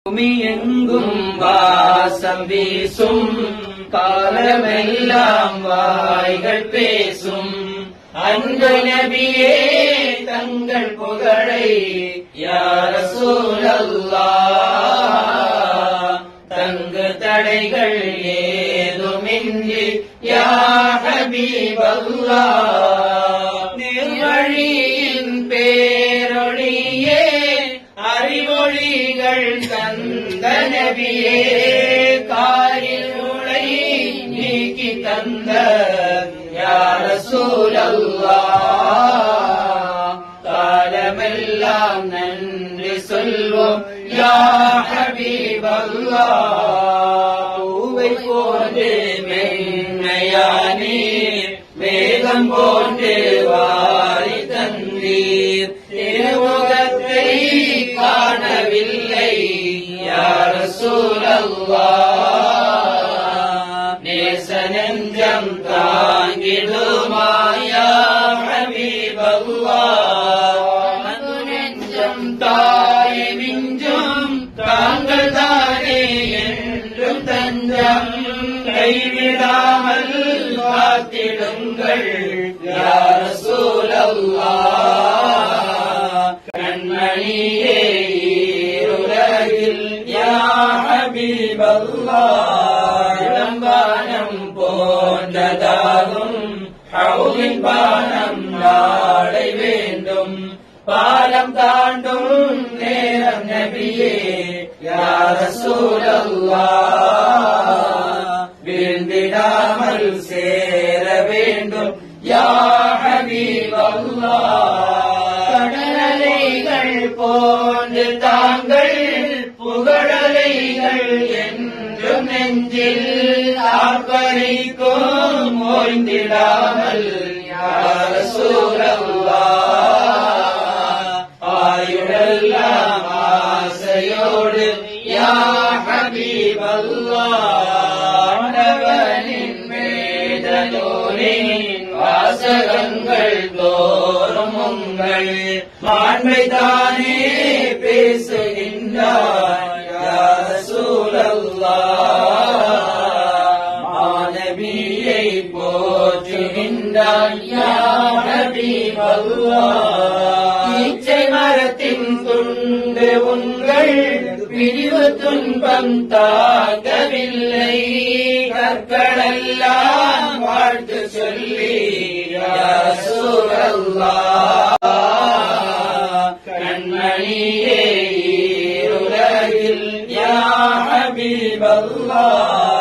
பூமியெங்கும் வாசம் வீசும் காலமெல்லாம் வாய்கள் பேசும் அன்பு நபியே தங்கள் புகழை யா ரசூலல்லாஹ் தங்கு தடைகள் ஏதுமின்றி யா ஹபீபல்லாஹ் நிர்வழியின் பேரொழியே அறிவொழிகள் தந்த நபியே காரிருளை நீக்கி தந்த யா ரசூலல்லாஹ் காலமெல்லாம் நன்றி சொல்வோம் யா ஹபீபல்லாஹ் பூவை போன்று மென்மையானீர் வேகம் போன்று வாரி தந்தீர் திருமுகத்தை காணவில்லை யா ரசூலல்லாஹ் நேச நெஞ்சம் தாங்கிடுமா யா ஹபீபல்லாஹ் மது நெஞ்சம் தாயை விஞ்சும் தாங்கள் தானே என்றும் தஞ்சம் கைவிடாமல் காத்திடுங்கள் யா ரசூலல்லாஹ் கண்மணியே ஈருலகில் யா ஹபீபல்லாஹ் இளம்பானம் போன்றதாகும் ஹவுலின் பானம் நாளை வேண்டும் பாலம் தாண்டும் நேரம் நபியே யா ரசூலல்லாஹ் வீழ்ந்திடாமல் சேர வேண்டும் யா ஹபீபல்லாஹ் கடலைகள் போன்று தாங்கள் புகழலைகள் என்றும் நெஞ்சில் ஆர்ப்பரிக்கும் ஓய்ந்திடாமல் யா ரசூலல்லாஹ் ஆயுளெல்லாம் ஆசையோடு யா ஹபீபல்லாஹ் ஆண்டவனின் வேதநூலின் வாசகங்கள் தோறும் உங்கள் மாண்பை தானே பேசுகின்றார் யா ரசூலல்லாஹ் மாநபியை போற்றுகின்றார் யா ஹபீபல்லாஹ் ஈச்சை மரத்தின் துண்டு உங்கள் பிரிவு துன்பம் தாங்கவில்லை கற்களெல்லாம் வாழ்த்து சொல்லி யா ரசூலல்லாஹ் கண்மணியே ஈருலகில் யா ஹபீபல்லாஹ்